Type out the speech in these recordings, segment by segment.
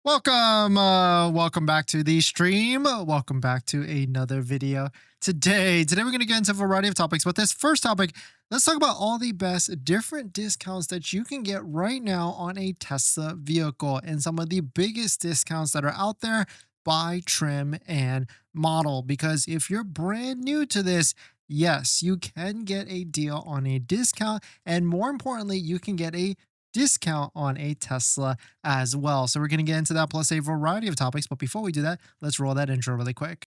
Welcome back to the stream. Welcome back to another video. Today we're going to get into a variety of topics, but this first topic, let's talk about all the best different discounts that you can get right now on a Tesla vehicle and some of the biggest discounts that are out there by trim and model. Because if you're brand new to this, yes, you can get a deal on a discount, and more importantly, you can get a discount on a Tesla as well. So we're going to get into that plus a variety of topics. But before we do that, let's roll that intro really quick.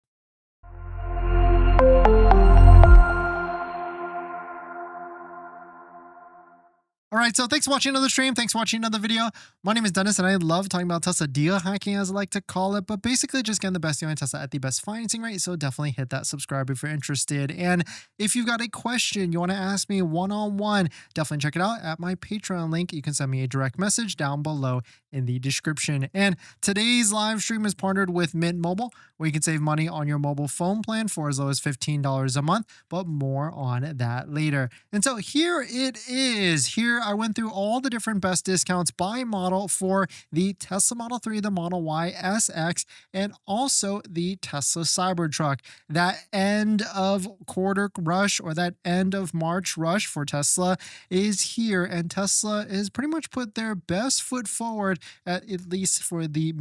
All right, so thanks for watching another stream. Thanks for watching another video. My name is Dennis, and I love talking about Tesla deal hacking, as I like to call it, but basically just getting the best deal on Tesla at the best financing rate. So definitely hit that subscribe if you're interested. And if you've got a question you want to ask me one-on-one, definitely check it out at my Patreon link. You can send me a direct message down below in the description. And today's live stream is partnered with Mint Mobile, where you can save money on your mobile phone plan for as low as $15 a month, but more on that later. And so here it is. Here I went through all the different best discounts by model for the Tesla Model 3, the Model Y SX, and also the Tesla Cybertruck. That end of quarter rush, or that end of March rush for Tesla, is here, and Tesla has pretty much put their best foot forward, at least for the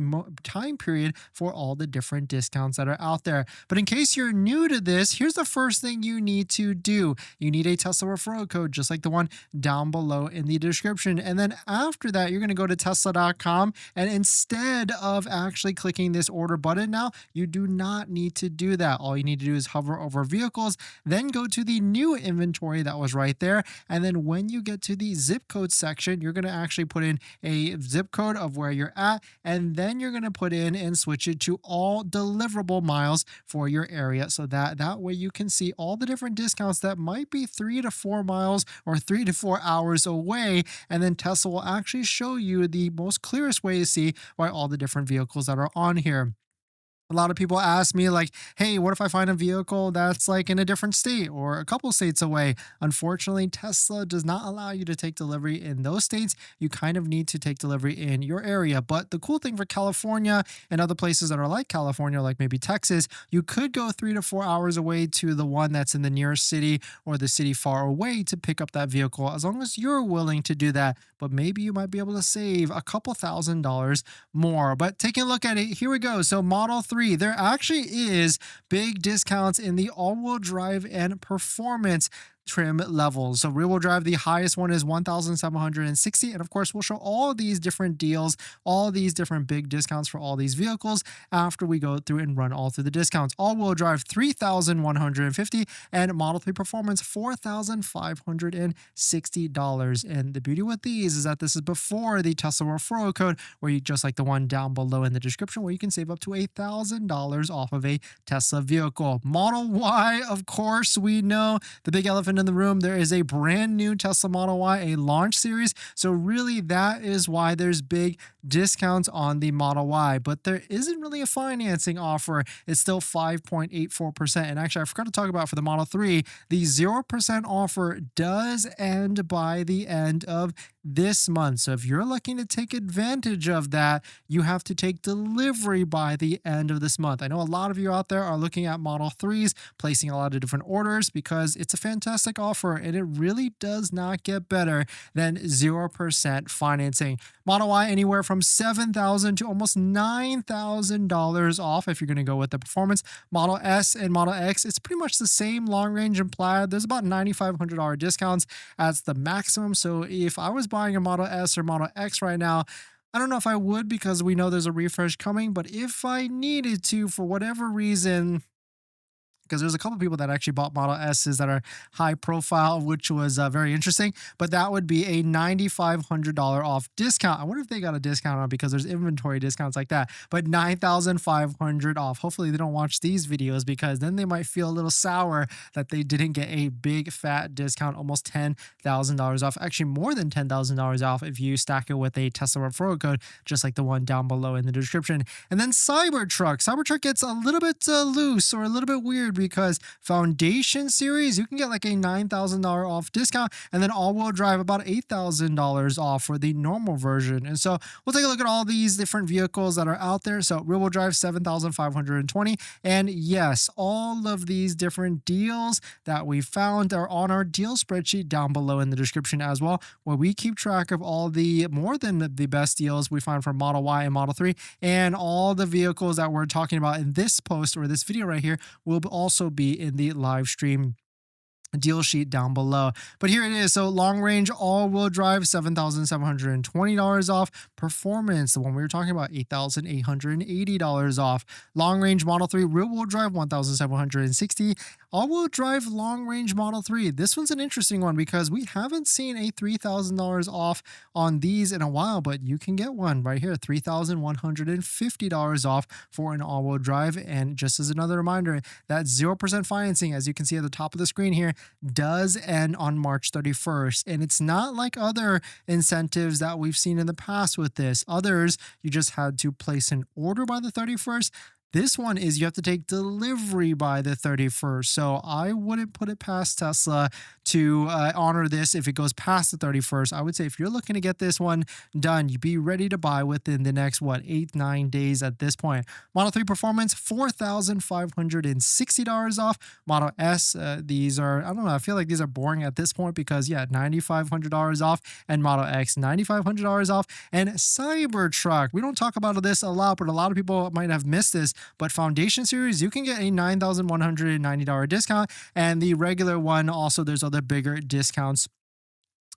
time period, for all the different discounts that are out there. But in case you're new to this, here's the first thing you need to do. You need a Tesla referral code, just like the one down below in the description. And then after that, you're going to go to tesla.com, and instead of actually clicking this order button now, you do not need to do that. All you need to do is hover over vehicles, then go to the new inventory that was right there. And then when you get to the zip code section, you're going to actually put in a zip code of where you're at, and then you're going to put in and switch it to all deliverable miles for your area, so that way you can see all the different discounts that might be 3 to 4 miles or 3 to 4 hours away. And then Tesla will actually show you the most clearest way to see why all the different vehicles that are on here. A lot of people ask me, like, hey, what if I find a vehicle that's like in a different state or a couple states away? Unfortunately, Tesla does not allow you to take delivery in those states. You kind of need to take delivery in your area. But the cool thing for California and other places that are like California, like maybe Texas, you could go 3 to 4 hours away to the one that's in the nearest city or the city far away to pick up that vehicle, as long as you're willing to do that. But maybe you might be able to save a couple $1,000s more. But taking a look at it, here we go. So Model 3, there actually is big discounts in the all-wheel drive and performance trim levels. So rear wheel drive, the highest one is 1,760, and of course we'll show all these different deals, all these different big discounts for all these vehicles after we go through and run all through the discounts. All wheel drive 3,150, and Model 3 performance $4,560. And the beauty with these is that this is before the Tesla referral code, where you, just like the one down below in the description, where you can save up to $1,000 off of a Tesla vehicle. Model Y, of course, we know the big elephant in the room. There is a brand new Tesla Model Y, a launch series. So really that is why there's big discounts on the Model Y, but there isn't really a financing offer. It's still 5.84%. And actually, I forgot to talk about for the Model 3, the 0% offer does end by the end of this month. So if you're looking to take advantage of that, you have to take delivery by the end of this month. I know a lot of you out there are looking at Model 3s, placing a lot of different orders, because it's a fantastic offer, and it really does not get better than 0% financing. Model Y anywhere from $7,000 to almost $9,000 off if you're going to go with the performance. Model S and Model X, it's pretty much the same long range and plaid. There's about $9,500 discounts as the maximum. So if I was buying a Model S or Model X right now, I don't know if I would, because we know there's a refresh coming, but if I needed to, for whatever reason, because there's a couple people that actually bought Model S's that are high profile, which was very interesting. But that would be a $9,500 off discount. I wonder if they got a discount on it, because there's inventory discounts like that. But $9,500 off. Hopefully they don't watch these videos, because then they might feel a little sour that they didn't get a big fat discount, almost $10,000 off. Actually, more than $10,000 off if you stack it with a Tesla referral code, just like the one down below in the description. And then Cybertruck. Cybertruck gets a little bit loose or a little bit weird, because Foundation Series, you can get like a $9,000 off discount, and then all-wheel drive about $8,000 off for the normal version. And so we'll take a look at all these different vehicles that are out there. So rear-wheel drive, $7,520. And yes, all of these different deals that we found are on our deal spreadsheet down below in the description as well, where we keep track of all the more than the best deals we find for Model Y and Model 3, and all the vehicles that we're talking about in this post or this video right here will also be in the live stream deal sheet down below. But here it is. So long range all-wheel drive, $7,720 off. Performance, the one we were talking about, $8,880 off. Long range Model 3 rear-wheel drive, $1,760. All-wheel drive long range Model 3. This one's an interesting one because we haven't seen a $3,000 off on these in a while, but you can get one right here, $3,150 off for an all-wheel drive. And just as another reminder, that 0% financing, as you can see at the top of the screen here, does end on March 31st. And it's not like other incentives that we've seen in the past with this. Others, you just had to place an order by the 31st. This one is you have to take delivery by the 31st. So I wouldn't put it past Tesla to honor this if it goes past the 31st. I would say if you're looking to get this one done, you be ready to buy within the next, 8-9 days at this point. Model 3 Performance, $4,560 off. Model S, these are, I don't know, I feel like these are boring at this point because, yeah, $9,500 off. And Model X, $9,500 off. And Cybertruck, we don't talk about this a lot, but a lot of people might have missed this. But Foundation Series, you can get a $9,190 discount, and the regular one also, there's other bigger discounts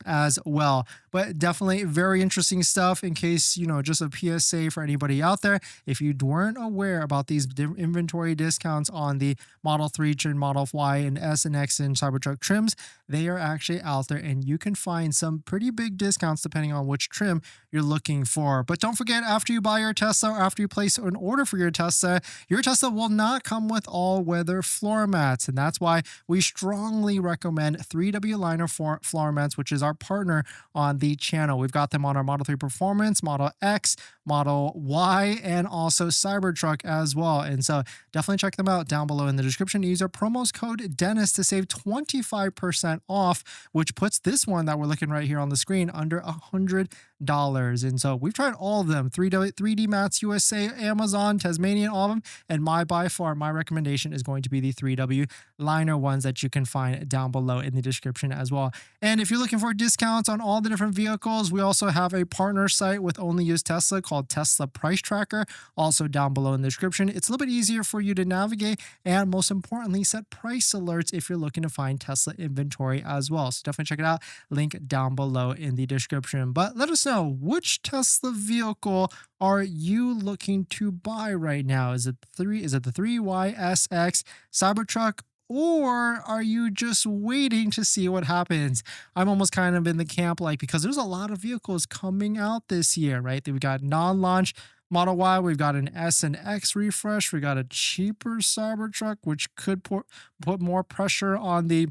as well. But definitely very interesting stuff. In case, just a PSA for anybody out there, if you weren't aware about these inventory discounts on the Model 3 trim, Model Y and S and X and Cybertruck trims, they are actually out there, and you can find some pretty big discounts depending on which trim you're looking for. But don't forget, after you buy your Tesla or after you place an order for your Tesla will not come with all-weather floor mats. And that's why we strongly recommend 3W Liner floor mats, which is our partner on the channel. We've got them on our Model 3 Performance, Model X, Model Y, and also Cybertruck as well. And so definitely check them out down below in the description. Use our promo code Dennis to save 25% off, which puts this one that we're looking right here on the screen under $100. And so we've tried all of them, 3D Mats USA, Amazon, Tasmanian, all of them. And by far, my recommendation is going to be the 3W Liner ones that you can find down below in the description as well. And if you're looking for discounts on all the different vehicles, we also have a partner site with Only Use Tesla called Tesla Price Tracker, also down below in the description. It's a little bit easier for you to navigate, and most importantly, set price alerts if you're looking to find Tesla inventory as well. So definitely check it out. Link down below in the description. But let us know, which Tesla vehicle are you looking to buy right now? Is it the 3YSX Cybertruck, or are you just waiting to see what happens? I'm almost kind of in the camp, because there's a lot of vehicles coming out this year, right? We got non-launch Model Y, we've got an S and X refresh, we got a cheaper Cybertruck, which could put more pressure on the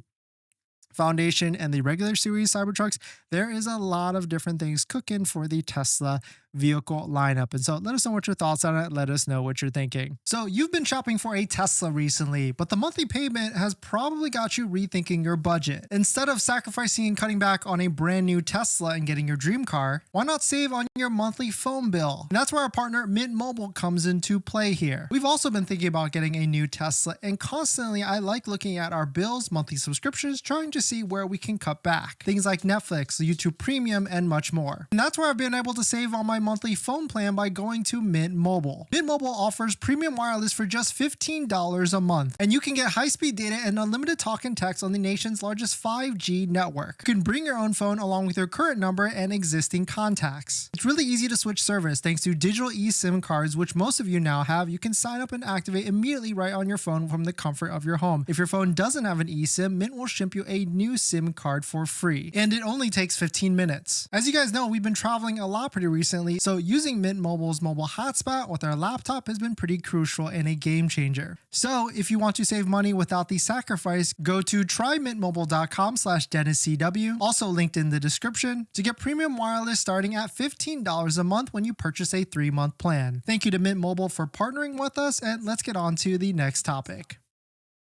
Foundation and the regular series Cybertrucks. There is a lot of different things cooking for the Tesla vehicle lineup. And so let us know what your thoughts on it. Let us know what you're thinking. So you've been shopping for a Tesla recently, but the monthly payment has probably got you rethinking your budget. Instead of sacrificing and cutting back on a brand new Tesla and getting your dream car, why not save on your monthly phone bill? And that's where our partner Mint Mobile comes into play here. We've also been thinking about getting a new Tesla, and constantly I like looking at our bills, monthly subscriptions, trying to see where we can cut back. Things like Netflix, YouTube Premium, and much more. And that's where I've been able to save on my monthly phone plan by going to Mint Mobile. Mint Mobile offers premium wireless for just $15 a month, and you can get high-speed data and unlimited talk and text on the nation's largest 5G network. You can bring your own phone along with your current number and existing contacts. It's really easy to switch service thanks to digital eSIM cards, which most of you now have. You can sign up and activate immediately right on your phone from the comfort of your home. If your phone doesn't have an eSIM, Mint will ship you a new SIM card for free, and it only takes 15 minutes. As you guys know, we've been traveling a lot pretty recently, so using Mint Mobile's mobile hotspot with our laptop has been pretty crucial and a game changer. So if you want to save money without the sacrifice, go to trymintmobile.com/DennisCW, also linked in the description, to get premium wireless starting at $15 a month when you purchase a 3-month plan. Thank you to Mint Mobile for partnering with us, and let's get on to the next topic.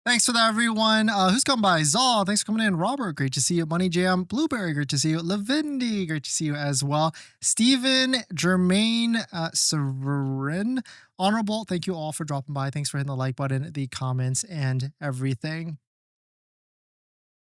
Thanks for that, everyone. Who's come by? Zal, thanks for coming in. Robert, great to see you. Money Jam, Blueberry, great to see you. Lavindi, great to see you as well. Steven, Jermaine, Severin, Honorable, thank you all for dropping by. Thanks for hitting the like button, the comments, and everything.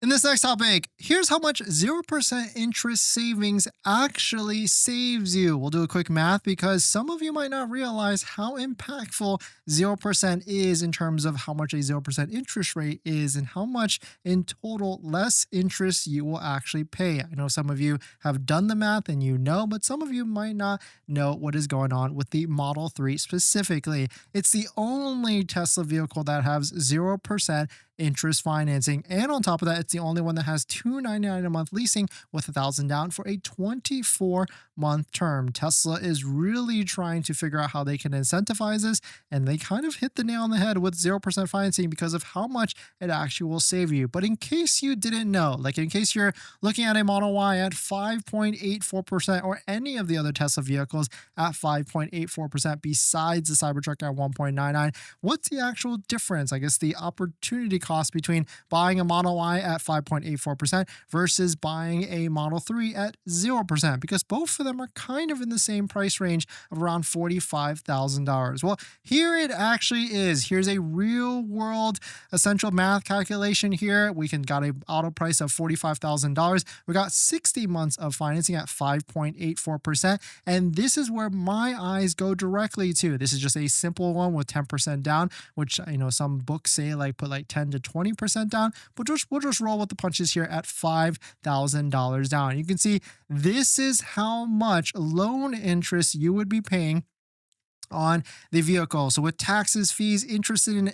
In this next topic, here's how much 0% interest savings actually saves you. We'll do a quick math because some of you might not realize how impactful 0% is in terms of how much a 0% interest rate is and how much in total less interest you will actually pay. I know some of you have done the math and you know, but some of you might not know what is going on with the Model 3 specifically. It's the only Tesla vehicle that has 0% interest financing, and on top of that, it's the only one that has $299 a month leasing with $1,000 down for a 24-month term. Tesla is really trying to figure out how they can incentivize this, and they kind of hit the nail on the head with 0% financing because of how much it actually will save you. But in case you didn't know, like in case you're looking at a Model Y at 5.84% or any of the other Tesla vehicles at 5.84% besides the Cybertruck at 1.99, what's the actual difference? I guess the opportunity cost between buying a Model Y at 5.84% versus buying a Model 3 at 0%, because both of them are kind of in the same price range of around $45,000. Well, here it actually is. Here's a real world essential math calculation here. We got a auto price of $45,000. We got 60 months of financing at 5.84%. And this is where my eyes go directly to. This is just a simple one with 10% down, which some books say like put like 10 to 20% down, but we'll just roll with the punches here at $5,000 down. You can see this is how much loan interest you would be paying on the vehicle. So with taxes, fees, interest and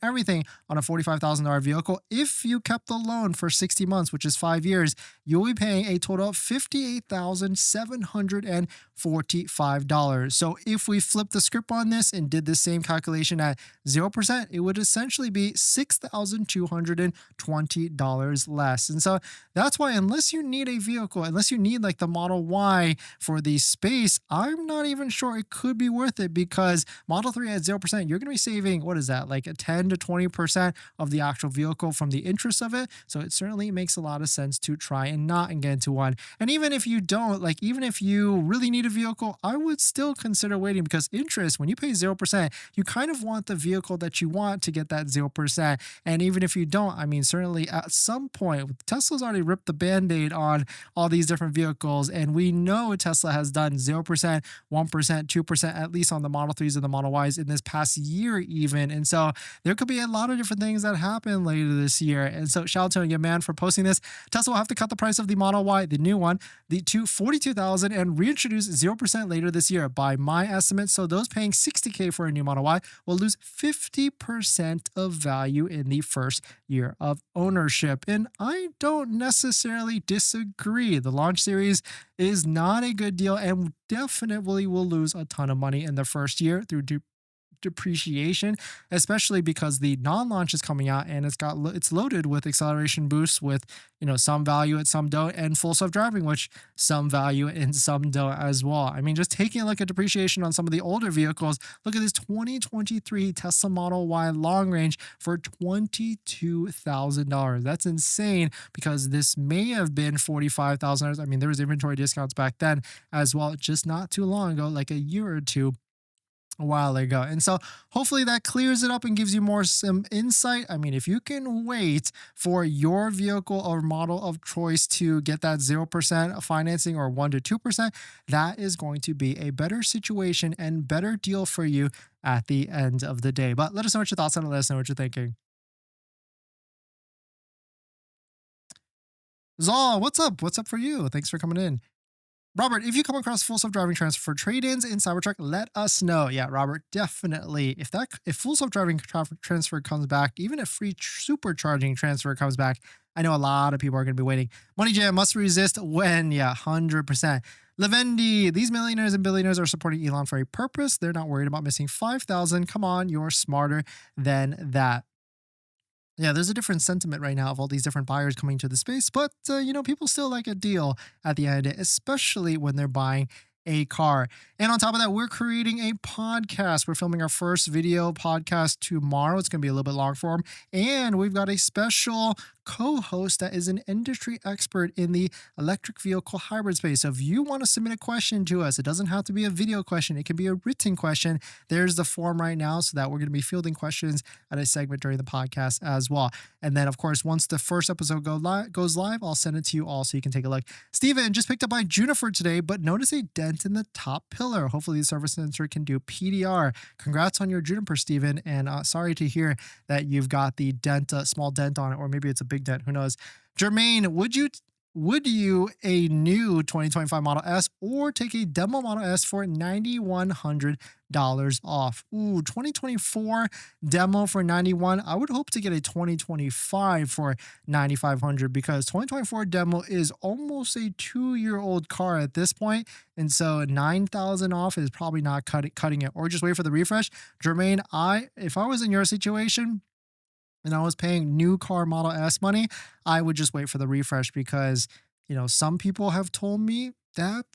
everything on a $45,000 vehicle, if you kept the loan for 60 months, which is 5 years, you'll be paying a total of $58,745. So if we flip the script on this and did the same calculation at 0%, it would essentially be $6,220 less. And so that's why, unless you need a vehicle, unless you need like the Model Y for the space, I'm not even sure it could be worth it, because Model 3 at 0%, you're going to be saving, what is that, like a 10 to 20% of the actual vehicle from the interest of it. So it certainly makes a lot of sense to try and not get into one. And even if you don't, like even if you really need a vehicle, I would still consider waiting, because interest, when you pay 0%, you kind of want the vehicle that you want to get that 0%. And even if you don't, I mean, certainly at some point, Tesla's already ripped the band-aid on all these different vehicles. And we know Tesla has done 0%, 1%, 2%, at least on the Model 3s and the Model Ys in this past year even. And so there could be a lot of different things that happen later this year. And so shout out to your man for posting this. Tesla will have to cut the price of the Model Y, the new one, to $42,000 and reintroduce 0% later this year by my estimate. So those paying $60K for a new Model Y will lose 50% of value in the first year of ownership. And I don't necessarily disagree. The launch series is not a good deal and definitely will lose a ton of money in the first year through depreciation, especially because the non-launch is coming out and it's loaded with acceleration boosts with some value and some don't, and full self-driving, which some value and some don't as well. I mean, just taking a look at depreciation on some of the older vehicles, look at this 2023 Tesla Model Y long range for $22,000. That's insane, because this may have been $45,000. I mean, there was inventory discounts back then as well, just not too long ago, like a year or two a while ago. And so hopefully that clears it up and gives you some insight. I mean, if you can wait for your vehicle or model of choice to get that 0% financing or 1 to 2%, that is going to be a better situation and better deal for you at the end of the day. But let us know what your thoughts on it. Let us know what you're thinking. Zal, what's up? What's up for you? Thanks for coming in. Robert, if you come across full self-driving transfer for trade-ins in Cybertruck, let us know. Yeah, Robert, definitely. If full self-driving transfer comes back, even if free supercharging transfer comes back, I know a lot of people are going to be waiting. Money Jam must resist when? Yeah, 100%. Lavendi, these millionaires and billionaires are supporting Elon for a purpose. They're not worried about missing 5,000. Come on, you're smarter than that. Yeah, there's a different sentiment right now of all these different buyers coming to the space, but people still like a deal at the end, especially when they're buying a car. And on top of that, we're creating a podcast. We're filming our first video podcast tomorrow. It's going to be a little bit long form. And we've got a special co-host that is an industry expert in the electric vehicle hybrid space. So if you want to submit a question to us, it doesn't have to be a video question. It can be a written question. There's the form right now so that we're going to be fielding questions at a segment during the podcast as well. And then, of course, once the first episode goes live, I'll send it to you all so you can take a look. Steven just picked up my Juniper today, but notice a dent in the top pillar. Hopefully the service sensor can do PDR. Congrats on your Juniper, Steven. And sorry to hear that you've got the dent, small dent on it, or maybe it's a big dent. Who knows? Jermaine, would you a new 2025 Model S or take a demo Model S for $9,100 off? Ooh, 2024 demo for $91. I would hope to get a 2025 for $9,500 because 2024 demo is almost a 2-year-old car at this point, and so $9,000 off is probably not cutting it. Or just wait for the refresh. Jermaine, if I was in your situation and I was paying new car Model S money, I would just wait for the refresh because, some people have told me that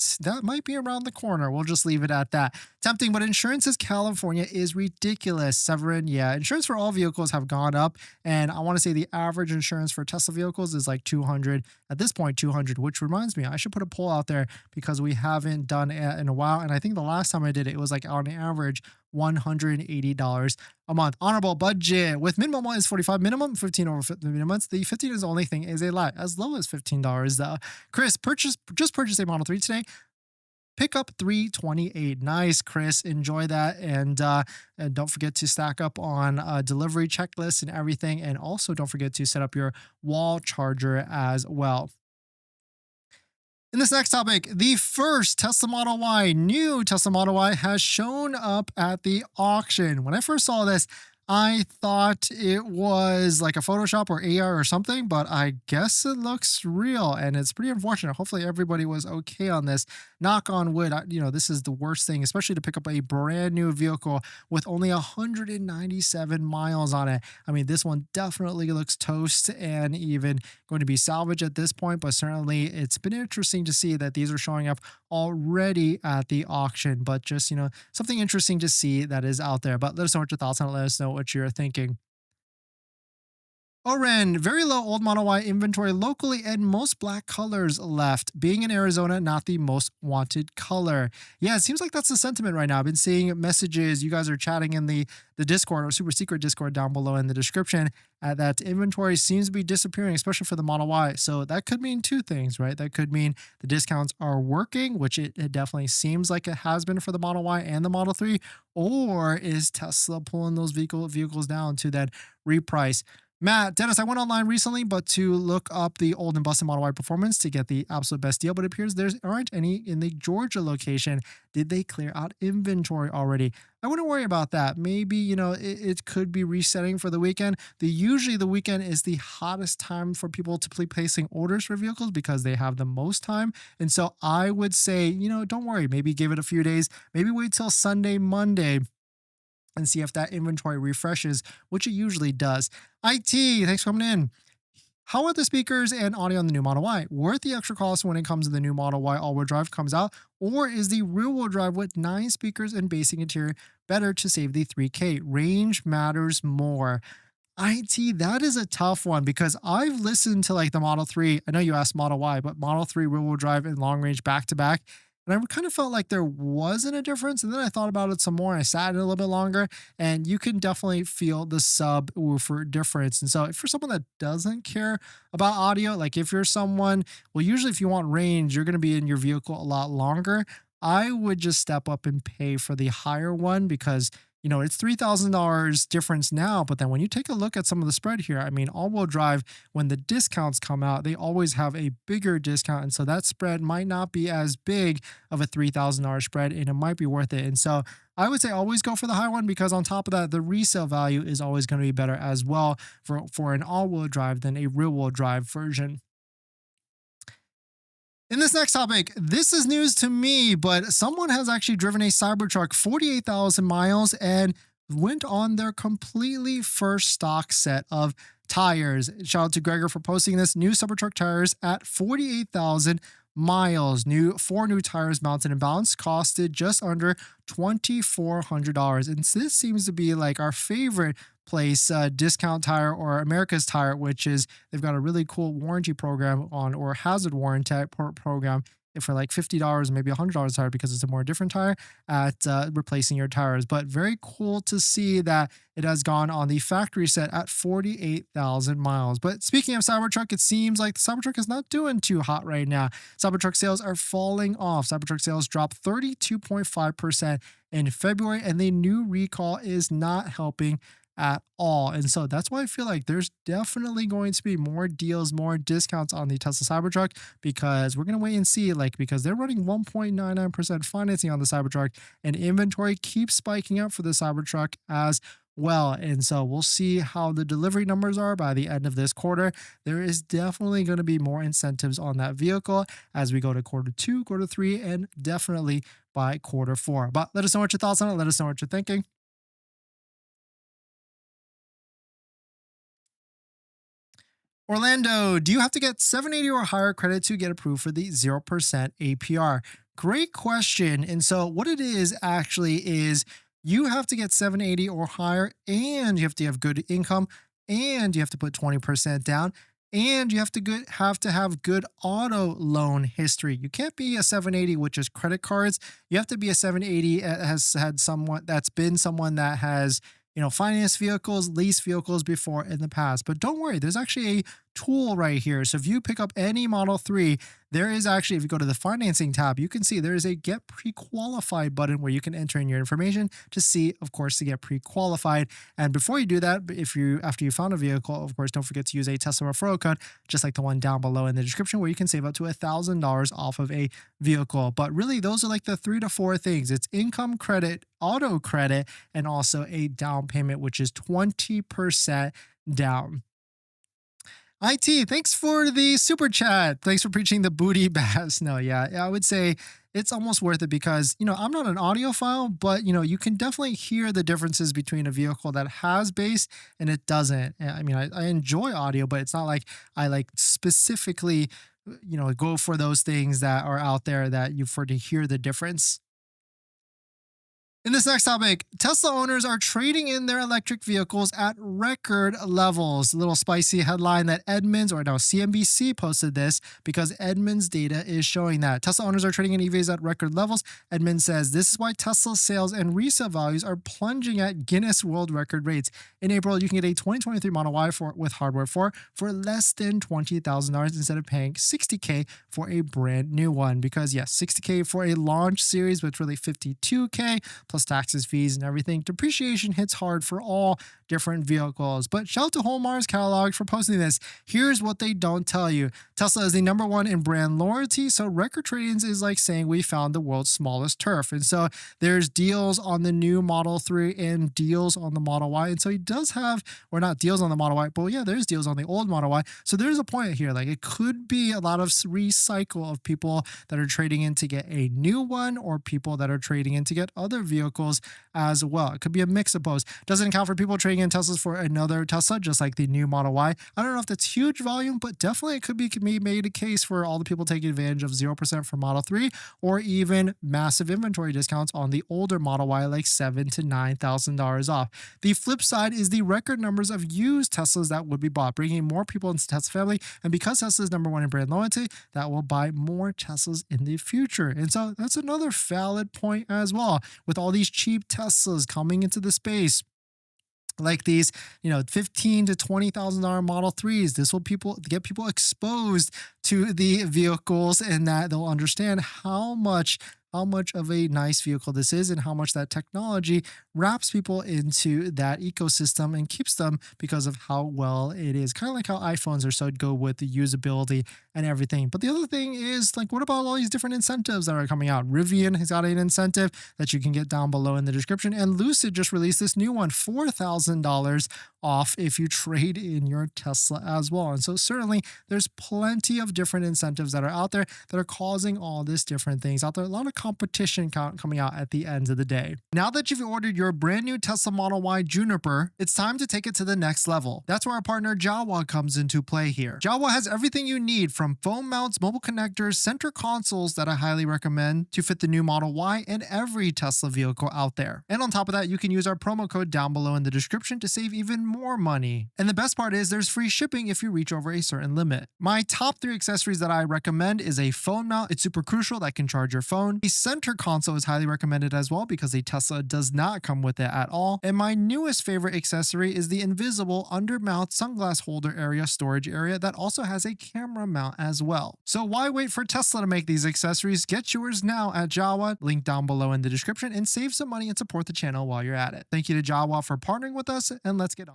might be around the corner. We'll just leave it at that. Tempting, but insurance in California is ridiculous. Severin, yeah, insurance for all vehicles have gone up, and I want to say the average insurance for Tesla vehicles is like $200 at this point, $200. Which reminds me, I should put a poll out there because we haven't done it in a while, and I think the last time I did it, it was like on average $180 a month. Honorable budget with minimum is 45, minimum 15 over 50 minimums. The 15 is the only thing is a lie, as low as $15 though. Chris, just purchased a Model 3 today. Pickup 328. Nice, Chris. Enjoy that. And don't forget to stack up on delivery checklists and everything. And also don't forget to set up your wall charger as well. In this next topic, the first Tesla Model Y, new Tesla Model Y, has shown up at the auction. When I first saw this, I thought it was like a Photoshop or AR or something, but I guess it looks real, and it's pretty unfortunate. Hopefully everybody was okay on this. Knock on wood. This is the worst thing, especially to pick up a brand new vehicle with only 197 miles on it. I mean, this one definitely looks toast and even going to be salvaged at this point, but certainly it's been interesting to see that these are showing up already at the auction, but just, something interesting to see that is out there. But let us know what your thoughts on it. Let us know what you're thinking. Oren, very low old Model Y inventory locally and most black colors left. Being in Arizona, not the most wanted color. Yeah, it seems like that's the sentiment right now. I've been seeing messages. You guys are chatting in the Discord or super secret Discord down below in the description that inventory seems to be disappearing, especially for the Model Y. So that could mean two things, right? That could mean the discounts are working, which it definitely seems like it has been for the Model Y and the Model 3, or is Tesla pulling those vehicles down to that reprice? Matt, Dennis, I went online recently, but to look up the old and busted Model Y Performance to get the absolute best deal, but it appears there aren't any in the Georgia location. Did they clear out inventory already? I wouldn't worry about that. Maybe, it could be resetting for the weekend. Usually the weekend is the hottest time for people to be placing orders for vehicles because they have the most time. And so I would say, don't worry. Maybe give it a few days. Maybe wait till Sunday, Monday, and see if that inventory refreshes, which it usually does. IT, thanks for coming in. How are the speakers and audio on the new Model Y? Worth the extra cost when it comes to the new Model Y all-wheel drive comes out? Or is the rear-wheel drive with 9 speakers and basic interior better to save the $3K? Range matters more. IT, that is a tough one because I've listened to like the Model 3. I know you asked Model Y, but Model 3 rear-wheel drive and long range back-to-back. And I kind of felt like there wasn't a difference. And then I thought about it some more. I sat in it a little bit longer, and you can definitely feel the subwoofer difference. And so if you're someone that doesn't care about audio, like if you're someone, well, usually if you want range, you're going to be in your vehicle a lot longer. I would just step up and pay for the higher one because it's $3,000 difference now, but then when you take a look at some of the spread here, I mean, all-wheel drive, when the discounts come out, they always have a bigger discount, and so that spread might not be as big of a $3,000 spread, and it might be worth it. And so I would say always go for the high one because on top of that, the resale value is always going to be better as well for an all-wheel drive than a rear-wheel drive version. In this next topic, this is news to me, but someone has actually driven a Cybertruck 48,000 miles and went on their completely first stock set of tires. Shout out to Gregor for posting this. New Cybertruck tires at 48,000 miles. Four new tires mounted and balanced costed just under $2,400. And this seems to be like our favorite place, Discount Tire or America's Tire, which is they've got a really cool warranty program on, or hazard warranty program for like $50, maybe $100 tire, because it's a more different tire at replacing your tires. But very cool to see that it has gone on the factory set at 48,000 miles. But speaking of Cybertruck, it seems like the Cybertruck is not doing too hot right now. Cybertruck sales are falling off. Cybertruck sales dropped 32.5% in February, and the new recall is not helping at all. And so that's why I feel like there's definitely going to be more deals, more discounts on the Tesla Cybertruck, because we're going to wait and see, like, because they're running 1.99% financing on the Cybertruck, and inventory keeps spiking up for the Cybertruck as well. And so we'll see how the delivery numbers are by the end of this quarter. There is definitely going to be more incentives on that vehicle as we go to quarter 2, quarter 3, and definitely by quarter 4. But let us know what your thoughts on it. Let us know what you're thinking. Orlando, do you have to get 780 or higher credit to get approved for the 0% APR? Great question. And so what it is actually is you have to get 780 or higher, and you have to have good income, and you have to put 20% down, and you have to have good auto loan history. You can't be a 780, which is credit cards. You have to be a 780 that has had someone that has, finance vehicles, lease vehicles before in the past. But don't worry, there's actually a tool right here. So if you pick up any Model 3, there is actually, if you go to the financing tab, you can see there is a get pre-qualified button where you can enter in your information to see, of course, to get pre-qualified. And before you do that, after you found a vehicle, of course, don't forget to use a Tesla referral code, just like the one down below in the description, where you can save up to $1,000 off of a vehicle. But really, those are like the 3 to 4 things. It's income credit, auto credit, and also a down payment, which is 20% down. IT, thanks for the super chat. Thanks for preaching the booty bass. No, yeah, I would say it's almost worth it because, I'm not an audiophile, but, you can definitely hear the differences between a vehicle that has bass and it doesn't. I mean, I enjoy audio, but it's not like I like specifically, go for those things that are out there that for to hear the difference. In this next topic, Tesla owners are trading in their electric vehicles at record levels. A little spicy headline that CNBC posted this because Edmunds data is showing that. Tesla owners are trading in EVs at record levels. Edmunds says this is why Tesla sales and resale values are plunging at Guinness World Record rates. In April, you can get a 2023 Model Y with hardware for less than $20,000 instead of paying $60K for a brand new one. Because yes, $60K for a launch series, but it's really $52K plus taxes, fees, and everything. Depreciation hits hard for all different vehicles. But shout out to Holmar's Catalog for posting this. Here's what they don't tell you. Tesla is the #1 in brand loyalty, so record trade-ins is like saying we found the world's smallest turf. And so there's deals on the new Model 3 and deals on the Model Y. And so he does have, or not deals on the Model Y, but yeah, there's deals on the old Model Y. So there's a point here. Like, it could be a lot of recycle of people that are trading in to get a new one, or people that are trading in to get other vehicles as well. It could be a mix of both. Doesn't account for people trading in Teslas for another Tesla, just like the new Model Y. I don't know if that's huge volume, but definitely it could be made a case for all the people taking advantage of 0% for Model 3, or even massive inventory discounts on the older Model Y, like $7,000 to $9,000 off. The flip side is the record numbers of used Teslas that would be bought, bringing more people into the Tesla family. And because Tesla is #1 in brand loyalty, that will buy more Teslas in the future. And so that's another valid point as well. With all these cheap Teslas coming into the space, like these, $15,000 to $20,000 Model 3s, this will get people exposed to the vehicles, and that they'll understand how much of a nice vehicle this is, and how much that technology wraps people into that ecosystem and keeps them because of how well it is. Kind of like how iPhones are so good with the usability and everything. But the other thing is, like, what about all these different incentives that are coming out? Rivian has got an incentive that you can get down below in the description, and Lucid just released this new one, $4,000 off if you trade in your Tesla as well. And so certainly there's plenty of different incentives that are out there that are causing all these different things out there. A lot of competition coming out at the end of the day. Now that you've ordered your brand new Tesla Model Y Juniper, it's time to take it to the next level. That's where our partner Jawa comes into play here. Jawa has everything you need, from phone mounts, mobile connectors, center consoles that I highly recommend to fit the new Model Y and every Tesla vehicle out there. And on top of that, you can use our promo code down below in the description to save even more money. And the best part is there's free shipping if you reach over a certain limit. My top 3 accessories that I recommend is a phone mount. It's super crucial, that can charge your phone. The center console is highly recommended as well because a Tesla does not come with it at all. And my newest favorite accessory is the invisible under mount sunglass holder area storage area that also has a camera mount as well. So why wait for Tesla to make these accessories? Get yours now at Jawa, link down below in the description, and save some money and support the channel while you're at it. Thank you to Jawa for partnering with us, and let's get on.